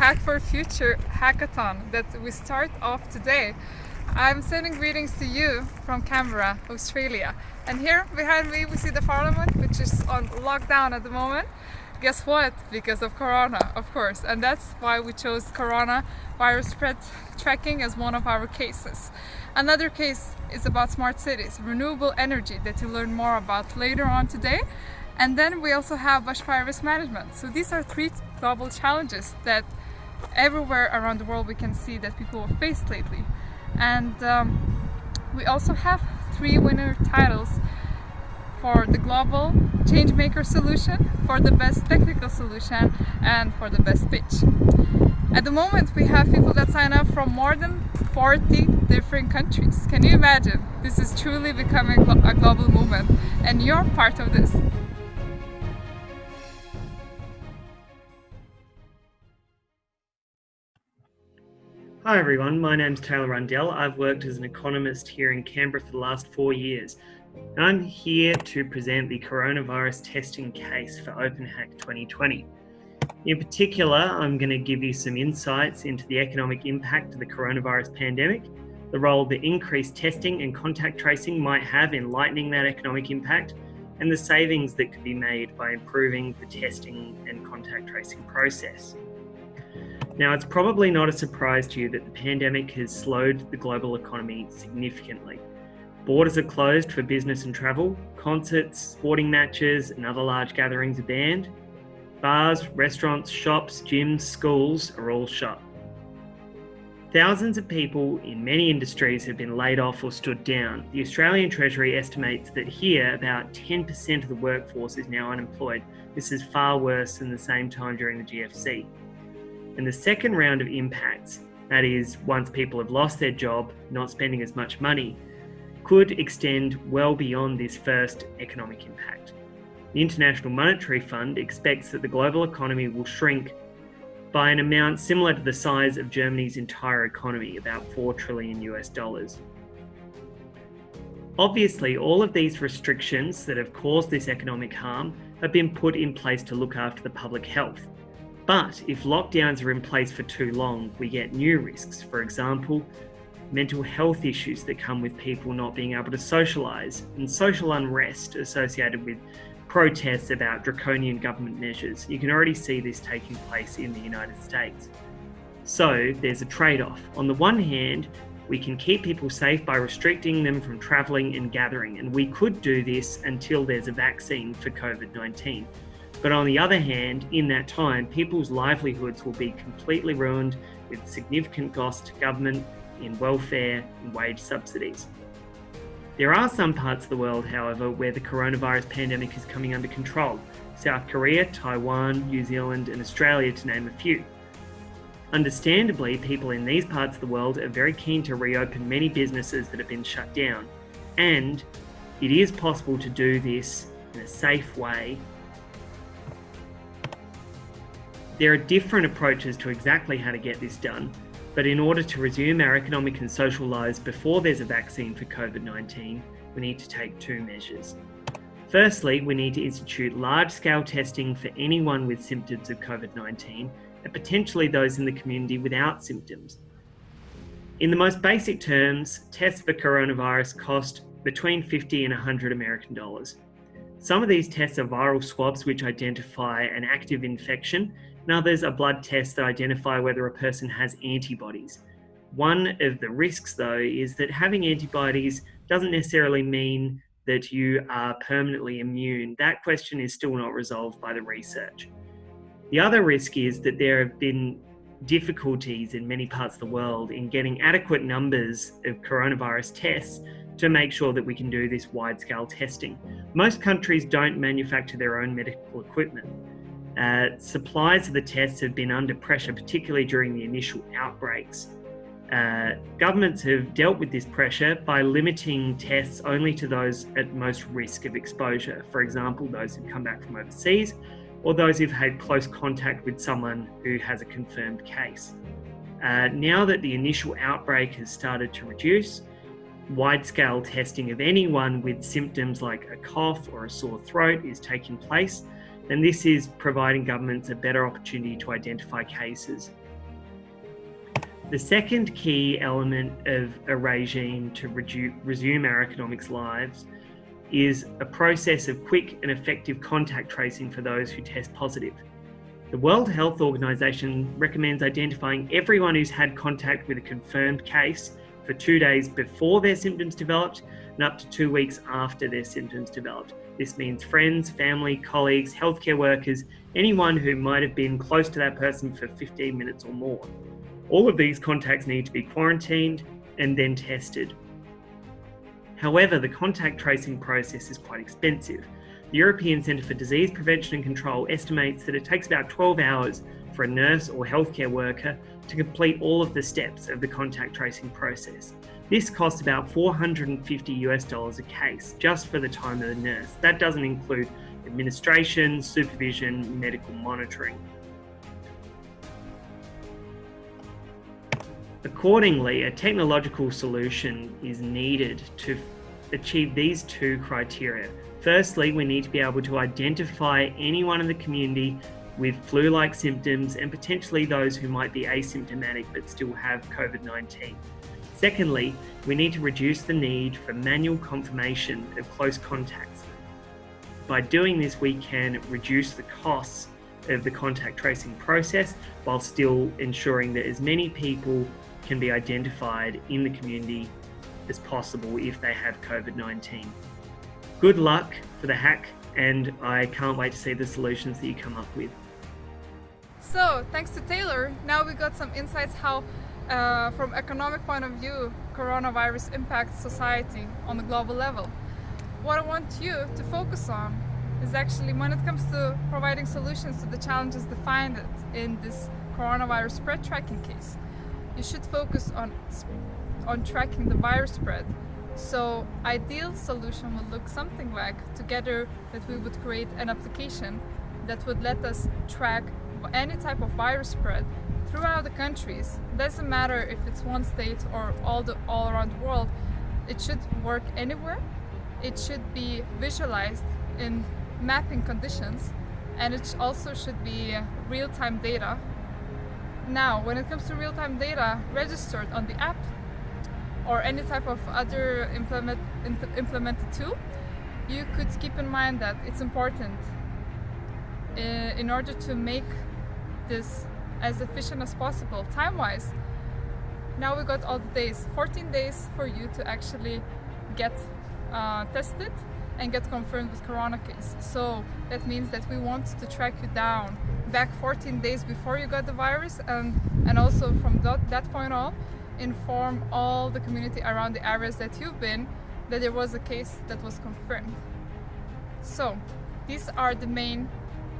Hack4Future hackathon that we start off today. I'm sending greetings to you from Canberra, Australia. And here behind me we see the parliament, which is on lockdown at the moment. Guess what? Because of Corona, of course. And that's why we chose Corona virus spread tracking as one of our cases. Another case is about smart cities, renewable energy, that you'll learn more about later on today. And then we also have bushfire risk management. So these are three global challenges that everywhere around the world we can see that people have faced lately. And we also have three winner titles for the global changemaker solution, for the best technical solution, and for the best pitch. At the moment we have people that sign up from more than 40 different countries. Can you imagine? This is truly becoming a global movement, and you're part of this. Hi everyone, my name's Taylor Rundell. I've worked as an economist here in Canberra for the last 4 years. And I'm here to present the coronavirus testing case for OpenHack 2020. In particular, I'm going to give you some insights into the economic impact of the coronavirus pandemic, the role that increased testing and contact tracing might have in lightening that economic impact, and the savings that could be made by improving the testing and contact tracing process. Now, it's probably not a surprise to you that the pandemic has slowed the global economy significantly. Borders are closed for business and travel, concerts, sporting matches, and other large gatherings are banned. Bars, restaurants, shops, gyms, schools are all shut. Thousands of people in many industries have been laid off or stood down. The Australian Treasury estimates that here about 10% of the workforce is now unemployed. This is far worse than the same time during the GFC. And the second round of impacts, that is, once people have lost their job, not spending as much money, could extend well beyond this first economic impact. The International Monetary Fund expects that the global economy will shrink by an amount similar to the size of Germany's entire economy, about $4 trillion US. Obviously, all of these restrictions that have caused this economic harm have been put in place to look after the public health. But if lockdowns are in place for too long, we get new risks. For example, mental health issues that come with people not being able to socialise, and social unrest associated with protests about draconian government measures. You can already see this taking place in the United States. So there's a trade-off. On the one hand, we can keep people safe by restricting them from travelling and gathering, and we could do this until there's a vaccine for COVID-19. But on the other hand, in that time, people's livelihoods will be completely ruined with significant cost to government in welfare and wage subsidies. There are some parts of the world, however, where the coronavirus pandemic is coming under control. South Korea, Taiwan, New Zealand, and Australia, to name a few. Understandably, people in these parts of the world are very keen to reopen many businesses that have been shut down. And it is possible to do this in a safe way. There are different approaches to exactly how to get this done, but in order to resume our economic and social lives before there's a vaccine for COVID-19, we need to take two measures. Firstly, we need to institute large-scale testing for anyone with symptoms of COVID-19 and potentially those in the community without symptoms. In the most basic terms, tests for coronavirus cost between $50 and $100 American dollars. Some of these tests are viral swabs which identify an active infection, and others are blood tests that identify whether a person has antibodies. One of the risks, though, is that having antibodies doesn't necessarily mean that you are permanently immune. That question is still not resolved by the research. The other risk is that there have been difficulties in many parts of the world in getting adequate numbers of coronavirus tests to make sure that we can do this wide-scale testing. Most countries don't manufacture their own medical equipment. Supplies of the tests have been under pressure, particularly during the initial outbreaks. Governments have dealt with this pressure by limiting tests only to those at most risk of exposure. For example, those who come back from overseas or those who've had close contact with someone who has a confirmed case. Now that the initial outbreak has started to reduce, wide-scale testing of anyone with symptoms like a cough or a sore throat is taking place, and this is providing governments a better opportunity to identify cases The second key element of a regime to resume our economics lives is a process of quick and effective contact tracing for those who test positive. The World Health Organization recommends identifying everyone who's had contact with a confirmed case for 2 days before their symptoms developed and up to 2 weeks after their symptoms developed. This means friends, family, colleagues, healthcare workers, anyone who might have been close to that person for 15 minutes or more. All of these contacts need to be quarantined and then tested. However, the contact tracing process is quite expensive. The European Centre for Disease Prevention and Control estimates that it takes about 12 hours for a nurse or healthcare worker to complete all of the steps of the contact tracing process. This costs about $450 a case just for the time of the nurse. That doesn't include administration, supervision, medical monitoring. Accordingly, a technological solution is needed to achieve these two criteria. Firstly, we need to be able to identify anyone in the community with flu-like symptoms and potentially those who might be asymptomatic but still have COVID-19. Secondly, we need to reduce the need for manual confirmation of close contacts. By doing this, we can reduce the costs of the contact tracing process while still ensuring that as many people can be identified in the community as possible if they have COVID-19. Good luck for the hack, and I can't wait to see the solutions that you come up with. So, thanks to Taylor, now we got some insights how, from economic point of view, coronavirus impacts society on the global level. What I want you to focus on is actually when it comes to providing solutions to the challenges defined in this coronavirus spread tracking case. You should focus on tracking the virus spread. So ideal solution would look something like together that we would create an application that would let us track any type of virus spread throughout the countries. Doesn't matter if it's one state or all around the world. It should work anywhere. It should be visualized in mapping conditions, and it also should be real-time data. Now, when it comes to real-time data registered on the app or any type of other implemented tool, you could keep in mind that it's important in order to make this as efficient as possible time-wise. Now we got all the days, 14 days for you to actually get tested and get confirmed with corona case. So that means that we want to track you down back 14 days before you got the virus, and also from that point on inform all the community around the areas that you've been that there was a case that was confirmed. So these are the main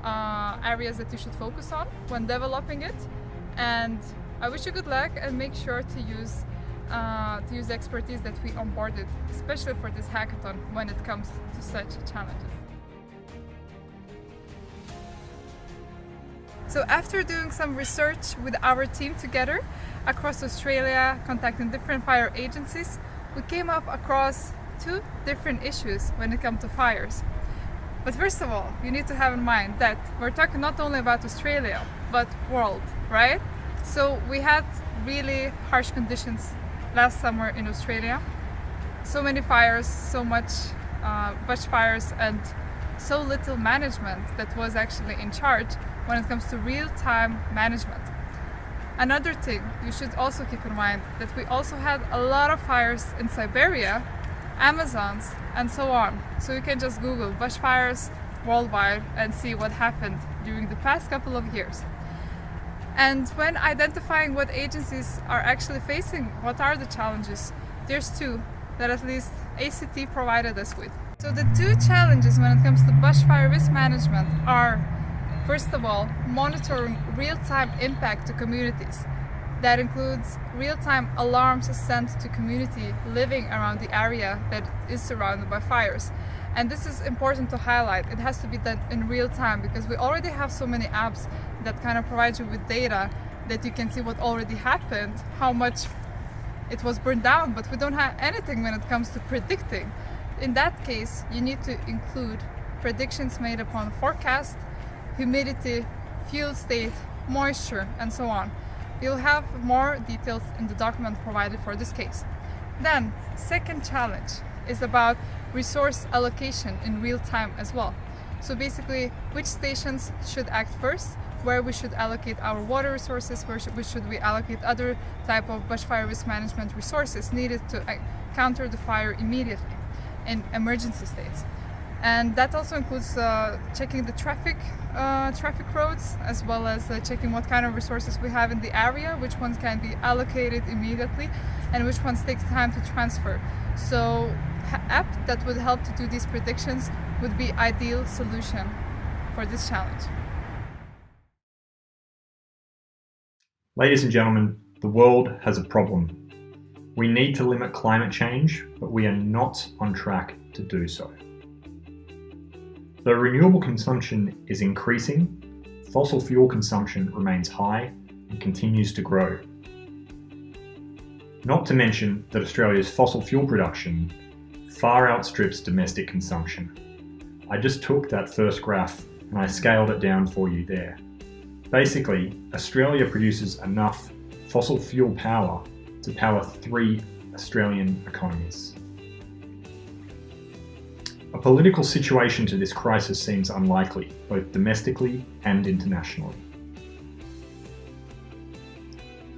areas that you should focus on when developing it, and I wish you good luck, and make sure to use the expertise that we onboarded, especially for this hackathon when it comes to such challenges. So after doing some research with our team together across Australia, contacting different fire agencies, we came up across two different issues when it comes to fires. But first of all, you need to have in mind that we're talking not only about Australia, but world, right? So we had really harsh conditions last summer in Australia. So many fires, so much bushfires, and so little management that was actually in charge when it comes to real-time management. Another thing you should also keep in mind that we also had a lot of fires in Siberia, Amazons, and so on. So you can just Google bushfires worldwide and see what happened during the past couple of years. And when identifying what agencies are actually facing, what are the challenges, there's two that at least ACT provided us with. So the two challenges when it comes to bushfire risk management are, first of all, monitoring real-time impact to communities. That includes real-time alarms sent to community living around the area that is surrounded by fires. And this is important to highlight. It has to be done in real time because we already have so many apps that kind of provide you with data that you can see what already happened, how much it was burned down, but we don't have anything when it comes to predicting. In that case, you need to include predictions made upon forecast, humidity, fuel state, moisture, and so on. You'll have more details in the document provided for this case. Then, second challenge is about resource allocation in real time as well. So basically, which stations should act first, where we should allocate our water resources, where should we allocate other type of bushfire risk management resources needed to counter the fire immediately in emergency states. And that also includes checking the traffic roads, as well as checking what kind of resources we have in the area, which ones can be allocated immediately, and which ones takes time to transfer. So app that would help to do these predictions would be ideal solution for this challenge. Ladies and gentlemen, the world has a problem. We need to limit climate change, but we are not on track to do so. Though renewable consumption is increasing, fossil fuel consumption remains high and continues to grow. Not to mention that Australia's fossil fuel production far outstrips domestic consumption. I just took that first graph and I scaled it down for you there. Basically, Australia produces enough fossil fuel power to power 3 Australian economies. A political situation to this crisis seems unlikely, both domestically and internationally.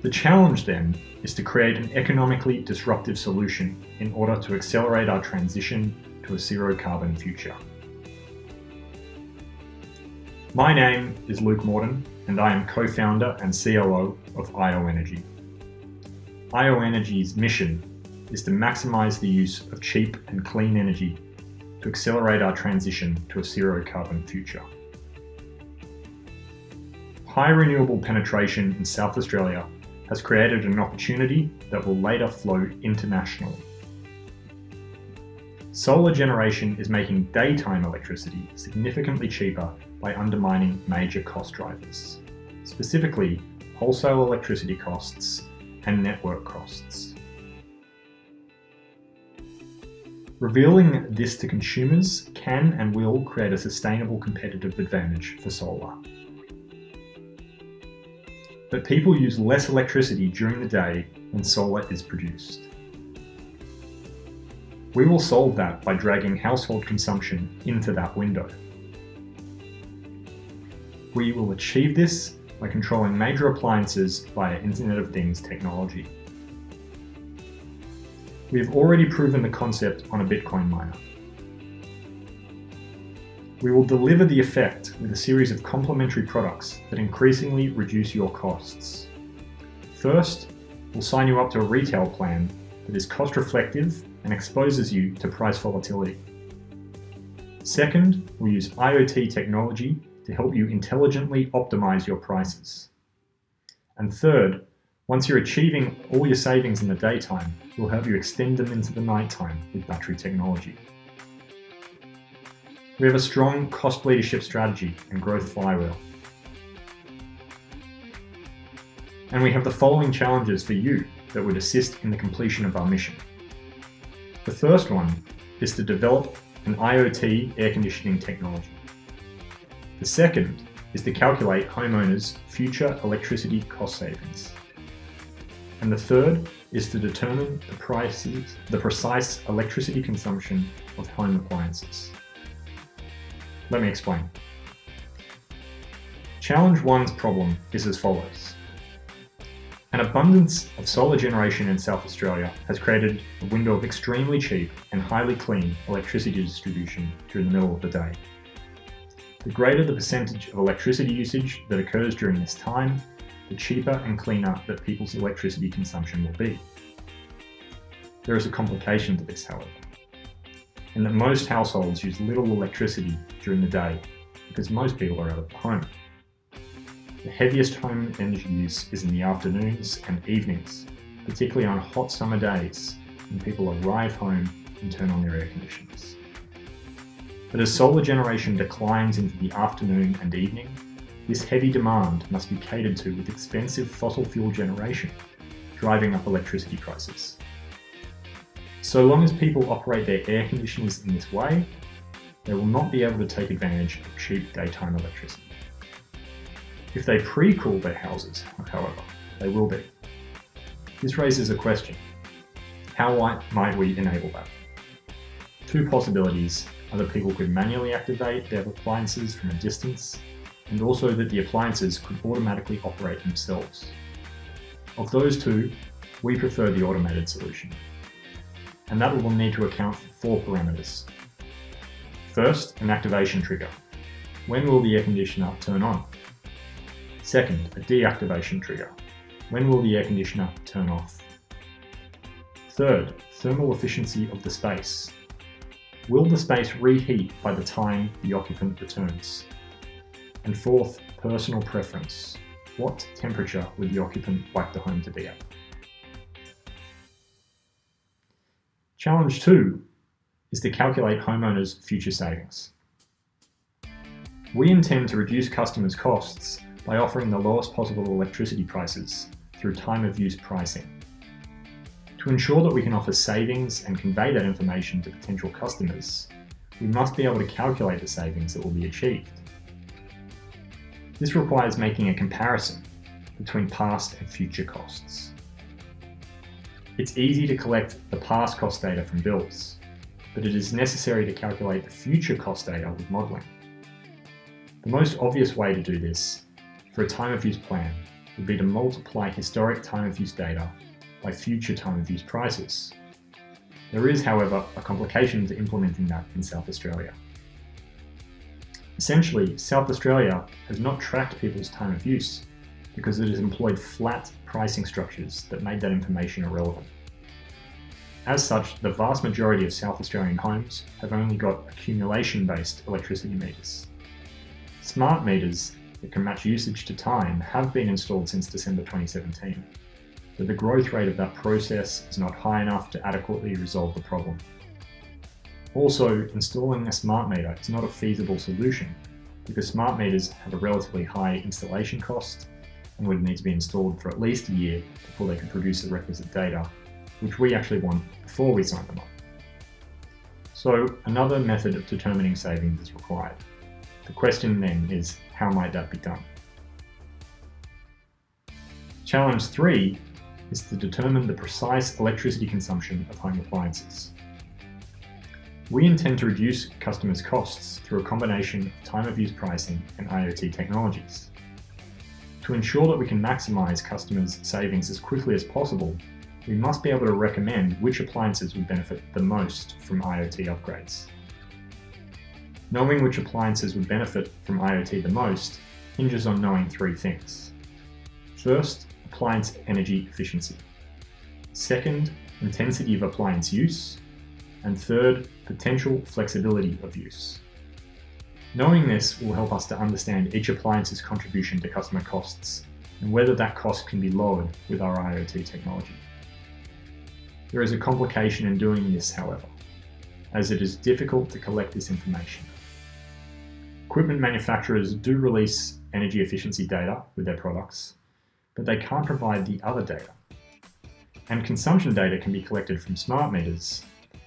The challenge then is to create an economically disruptive solution in order to accelerate our transition to a zero-carbon future. My name is Luke Morton, and I am co-founder and COO of IO Energy. IO Energy's mission is to maximize the use of cheap and clean energy to accelerate our transition to a zero-carbon future. High renewable penetration in South Australia has created an opportunity that will later flow internationally. Solar generation is making daytime electricity significantly cheaper by undermining major cost drivers, specifically wholesale electricity costs and network costs. Revealing this to consumers can and will create a sustainable competitive advantage for solar. But people use less electricity during the day when solar is produced. We will solve that by dragging household consumption into that window. We will achieve this by controlling major appliances via Internet of Things technology. We have already proven the concept on a Bitcoin miner. We will deliver the effect with a series of complementary products that increasingly reduce your costs. First, we'll sign you up to a retail plan that is cost-reflective and exposes you to price volatility. Second, we'll use IoT technology to help you intelligently optimize your prices. And third, once you're achieving all your savings in the daytime, we'll have you extend them into the nighttime with battery technology. We have a strong cost leadership strategy and growth flywheel. And we have the following challenges for you that would assist in the completion of our mission. The first one is to develop an IoT air conditioning technology. The second is to calculate homeowners' future electricity cost savings. And the third is to determine the precise electricity consumption of home appliances. Let me explain. Challenge 1's problem is as follows. An abundance of solar generation in South Australia has created a window of extremely cheap and highly clean electricity distribution during the middle of the day. The greater the percentage of electricity usage that occurs during this time, the cheaper and cleaner that people's electricity consumption will be. There is a complication to this, however, in that most households use little electricity during the day because most people are out of the home. The heaviest home energy use is in the afternoons and evenings, particularly on hot summer days when people arrive home and turn on their air conditioners. But as solar generation declines into the afternoon and evening, this heavy demand must be catered to with expensive fossil fuel generation, driving up electricity prices. So long as people operate their air conditioners in this way, they will not be able to take advantage of cheap daytime electricity. If they pre-cool their houses, however, they will be. This raises a question. How might we enable that? Two possibilities are that people could manually activate their appliances from a distance, and also that the appliances could automatically operate themselves. Of those two, we prefer the automated solution, and that will need to account for four parameters. First, an activation trigger. When will the air conditioner turn on? Second, a deactivation trigger. When will the air conditioner turn off? Third, thermal efficiency of the space. Will the space reheat by the time the occupant returns? And fourth, personal preference. What temperature would the occupant like the home to be at? Challenge 2 is to calculate homeowners' future savings. We intend to reduce customers' costs by offering the lowest possible electricity prices through time of use pricing. To ensure that we can offer savings and convey that information to potential customers, we must be able to calculate the savings that will be achieved. This requires making a comparison between past and future costs. It's easy to collect the past cost data from bills, but it is necessary to calculate the future cost data with modelling. The most obvious way to do this for a time of use plan would be to multiply historic time of use data by future time of use prices. There is, however, a complication to implementing that in South Australia. Essentially, South Australia has not tracked people's time of use because it has employed flat pricing structures that made that information irrelevant. As such, the vast majority of South Australian homes have only got accumulation-based electricity meters. Smart meters that can match usage to time have been installed since December 2017, but the growth rate of that process is not high enough to adequately resolve the problem. Also, installing a smart meter is not a feasible solution because smart meters have a relatively high installation cost and would need to be installed for at least a year before they can produce the requisite data, which we actually want before we sign them up. So another method of determining savings is required. The question then is, how might that be done? Challenge 3 is to determine the precise electricity consumption of home appliances. We intend to reduce customers' costs through a combination of time of use pricing and IoT technologies. To ensure that we can maximize customers' savings as quickly as possible, we must be able to recommend which appliances would benefit the most from IoT upgrades. Knowing which appliances would benefit from IoT the most hinges on knowing three things. First, appliance energy efficiency. Second, intensity of appliance use. And third, potential flexibility of use. Knowing this will help us to understand each appliance's contribution to customer costs and whether that cost can be lowered with our IoT technology. There is a complication in doing this, however, as it is difficult to collect this information. Equipment manufacturers do release energy efficiency data with their products, but they can't provide the other data. And consumption data can be collected from smart meters.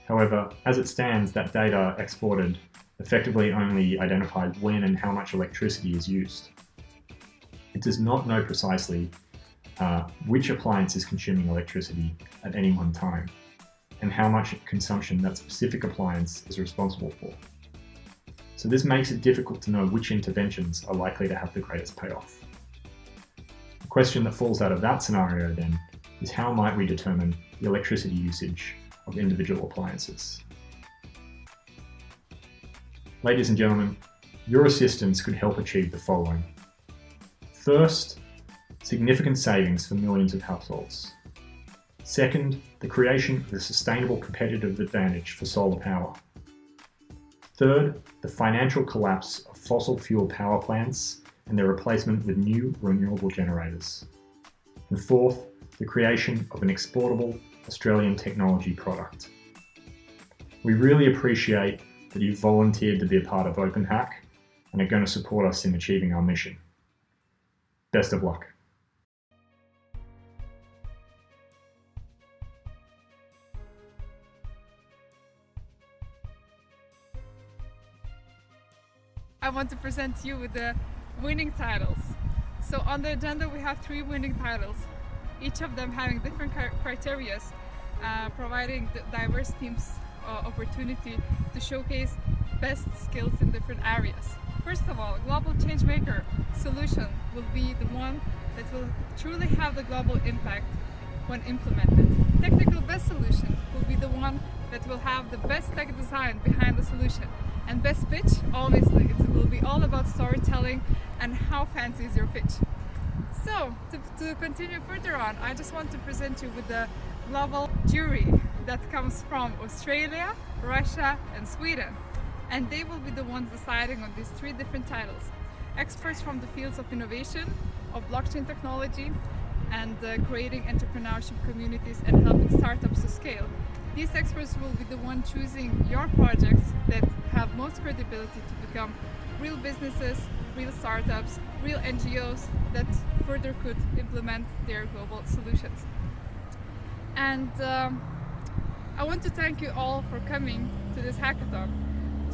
However, as it stands, that data exported effectively only identifies when and how much electricity is used. It does not know precisely which appliance is consuming electricity at any one time, and how much consumption that specific appliance is responsible for. So this makes it difficult to know which interventions are likely to have the greatest payoff. The question that falls out of that scenario then is, how might we determine the electricity usage of individual appliances? Ladies and gentlemen, your assistance could help achieve the following. First, significant savings for millions of households. Second, the creation of a sustainable competitive advantage for solar power. Third, the financial collapse of fossil fuel power plants and their replacement with new renewable generators. And fourth, the creation of an exportable Australian technology product. We really appreciate that you've volunteered to be a part of GovHack and are going to support us in achieving our mission. Best of luck. I want to present you with the winning titles. So on the agenda we have 3 winning titles. each of them having different criteria, providing diverse teams opportunity to showcase best skills in different areas. First of all, global changemaker solution will be the one that will truly have the global impact when implemented. Technical best solution will be the one that will have the best tech design behind the solution. And best pitch, obviously, it will be all about storytelling and how fancy is your pitch. So, to continue further on, I just want to present you with the global jury that comes from Australia, Russia and Sweden. And they will be the ones deciding on these 3 different titles. Experts from the fields of innovation, of blockchain technology, and creating entrepreneurship communities and helping startups to scale. These experts will be the one choosing your projects that have most credibility to become real businesses, real startups, real NGOs that further could implement their global solutions. And I want to thank you all for coming to this hackathon,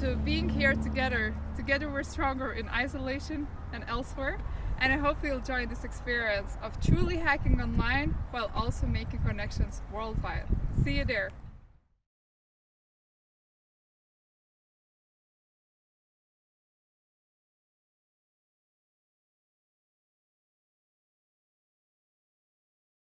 to being here together. Together we're stronger in isolation and elsewhere. And I hope you'll join this experience of truly hacking online while also making connections worldwide. See you there.